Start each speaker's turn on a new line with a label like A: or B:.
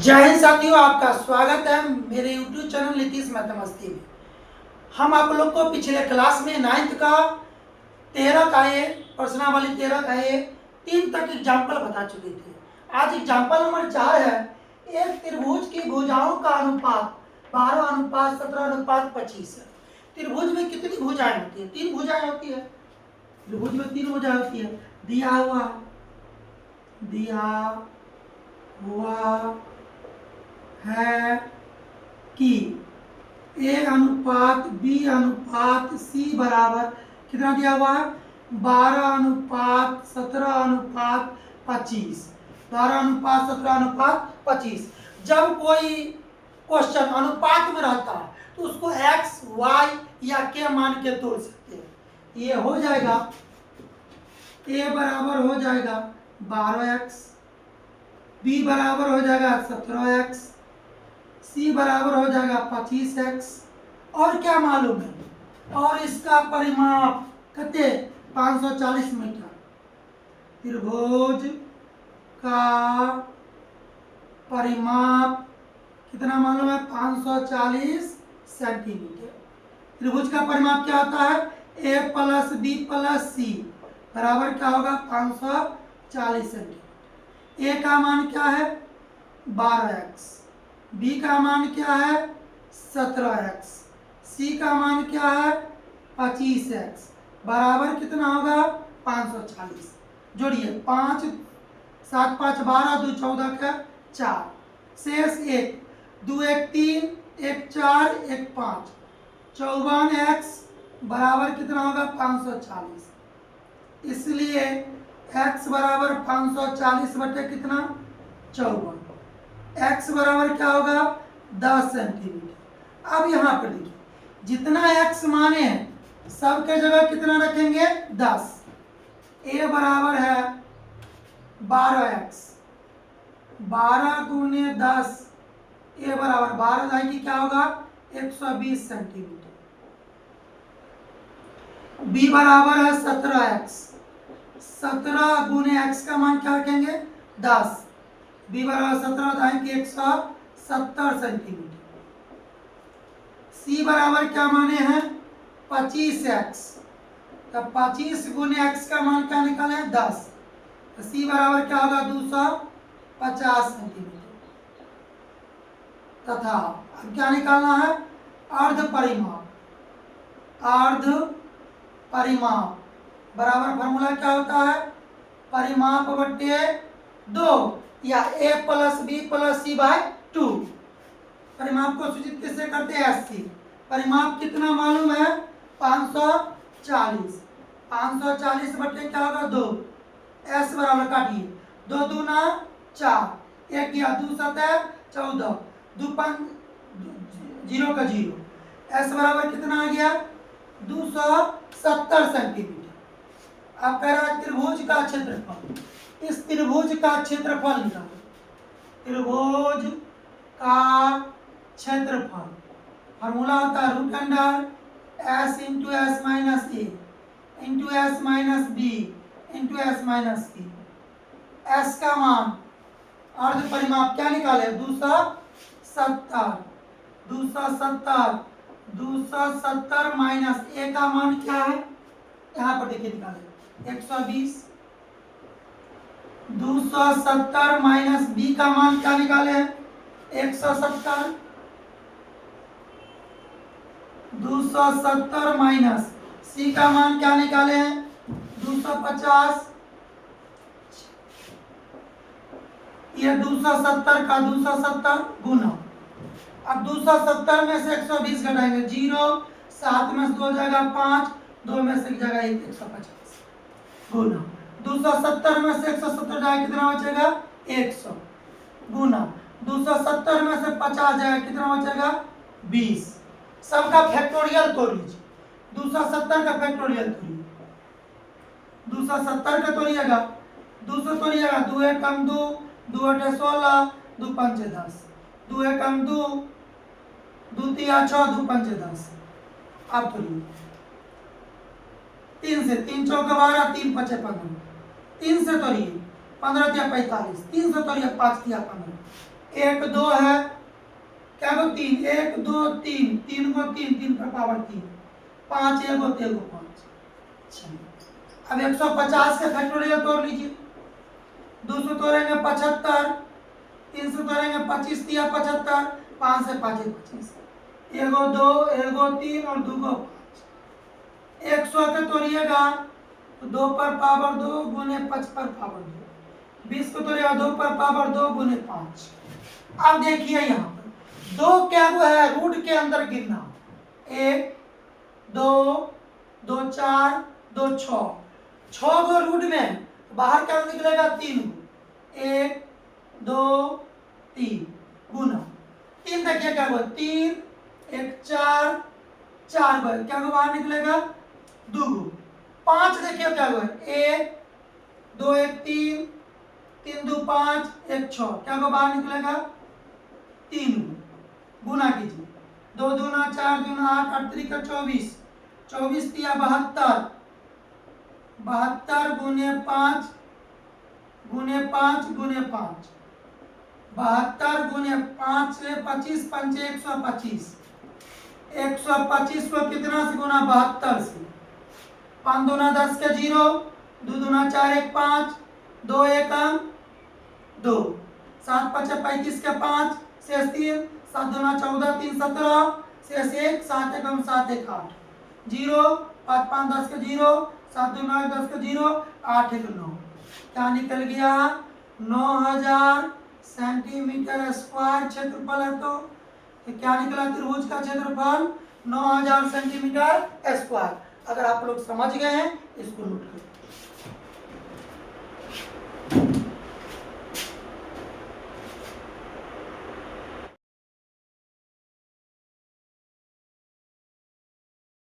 A: जय हिंद साथियों, आपका स्वागत है मेरे YouTube चैनल नीतीश मैथमेटिक्स में। हम आप लोग को पिछले क्लास में 9th का 13 का ये प्रश्नावली 13 का ये 3 तक एग्जाम्पल बता चुके थे। आज एग्जाम्पल नंबर 4 है। एक त्रिभुज की भुजाओं का अनुपात 12:17:25 है। त्रिभुज में कितनी भुजाएं होती है? 3 भुजाएं होती है। त्रिभुज में 3 भुजाएं होती है। दिया हुआ है कि A अनुपात B अनुपात C बराबर कितना दिया हुआ है? 12:17:25। 12:17:25। जब कोई क्वेश्चन अनुपात में रहता है तो उसको x, y या k मान के तोड़ सकते हैं। ये हो जाएगा A बराबर हो जाएगा 12x, B बराबर हो जाएगा 17x, C बराबर हो जाएगा 25x। और क्या मालूम है? और इसका परिमाप कितने? 540 मीटर। त्रिभुज का परिमाप कितना मालूम है? 540 सेंटीमीटर। त्रिभुज का परिमाप क्या होता है? A plus B plus C बराबर क्या होगा? 540 सेंटीमीटर। A का मान क्या है? 12x, B का मान क्या है? 17x, C का मान क्या है? 25x बराबर कितना होगा? 540। जोड़िए 5 7 5 12 2 14 का 4 शेष 1 2 1 3 1 4 1 5 54x बराबर कितना होगा? 540। इसलिए x बराबर 540 बटे कितना? 54। x बराबर क्या होगा? 10 सेंटीमीटर। अब यहाँ पर देखिए, जितना x माने हैं सबके जगह कितना रखेंगे? 10। a बराबर है 12x, 12 गुने 10, a बराबर 12 जाएगी क्या होगा? 120 सेंटीमीटर। b बराबर है 17x, 17 गुने x का मान क्या रखेंगे? 10। b बराबर 17 जाएंगे 170 सेंटीमीटर। c बराबर क्या माने हैं? 25x, तब 25 गुने x का मान क्या निकाले? 10। तो c बराबर क्या होगा? 250 सेंटीमीटर। तथा अब क्या निकालना है? अर्ध परिमाप बराबर फॉर्मूला क्या होता है? परिमाप बटे 2 या a plus b plus c by 2। परिमाप को सूचित किससे करते हैं? SC। परिमाप कितना मालूम है? 540। 540 बटे क्या होगा? 2। s बराबर काटिए 2 दूना 4, 1 गया 2 7 14, 2 5 0 का 0। s बराबर कितना आ गया? 270 सेंटीमीटर। अब कह रहा है त्रिभुज का क्षेत्रफल। इस त्रिभुज का क्षेत्रफल निकालो। त्रिभुज का क्षेत्रफल फॉर्मूला होता है root under s into S minus A into S minus B into S minus C. s का मान अर्ध परिमाप क्या निकाले? 270 माइनस a का मान क्या है? यहाँ पर देखिए निकाले 120। 270 माइनस b का मान क्या निकाले? 170। 270 माइनस c का मान क्या निकाले हैं? 250। ये 270 का 270 गुना। अब 270 में से 120 घटाएंगे 0, 7 में से 2 जाएगा 5, 2 में से जाएगा 150 गुना। 270 में से 170 जाएगा कितना बचेगा? 100 गुना 270 में से 50 जाएगा कितना बचेगा? 20। सबका फैक्टोरियल तोड़ लीजिए। 270 का फैक्टोरियल तोड़िए। 270 का तोड़िएगा 200 तोड़िएगा 2 1 कम 2, 2 8 16, 2 5 10, 2 1 कम 2, 2 3 6, 2 5 10। अब तोड़िए 3 से 3 चौक 12, 3 5 15। 3 से तोड़िए 15 या 45, 3 से तोड़िए 5 या 15, एक दो है, क्या को 3, 1 2 3, 3 को 3, 3 पर पावर 3, 5 1 को 5। अब 150 के फैक्टोरियल तोड़ लीजिए। 200 तोड़ेंगे 75, 300 तोड़ेंगे 25 तिया 75, 5 से 5 25, 1 2 1 3 और 2 5। 100 के तोड़िएगा तो 2 पर पावर 2 गुने 5 पर पावर 2, 20 को तोड़िएगा 2 पर पावर 2 गुने 5। अब देखिए यहाँ पर 2 क्या वो है रूट के अंदर गिनना, 1 2 2 4 2 6, 6 गो रूट में बाहर क्या निकलेगा 3 गो, 1 2 3 गुना 3, देखिए क्या हुआ 3 1 4 4 गो, क्या बाहर निकलेगा 2 गो। 5 देखिए क्या हुआ 1 2 1 3 3 2 5 1 6, क्या बाहर निकलेगा 3 गो। गुना कीजिए 2 दूना 4 दूना 8 8 3 का 24, 24 तिया 72, 72 गुने 5 गुने 5 गुने 5, 72 गुने 5 से 25 5 125, 125 को कितना से गुना 72 से, 5 दूना 10 के 0, 2 दूना 4 1 5, 2 1 2, 7 5 35 के 5 शेष 3, 7 दूना 14 3 17 शेष 1, 7 1 7 1 8, 0 5 5 10 के 0, 7 दूना 10 के 0, 8 1 9, क्या निकल गया 9000 सेंटीमीटर स्क्वायर क्षेत्रफल है। तो क्या निकला त्रिभुज का क्षेत्रफल 9000 सेंटीमीटर स्क्वायर। अगर आप लोग समझ गए हैं इसको नोट करें।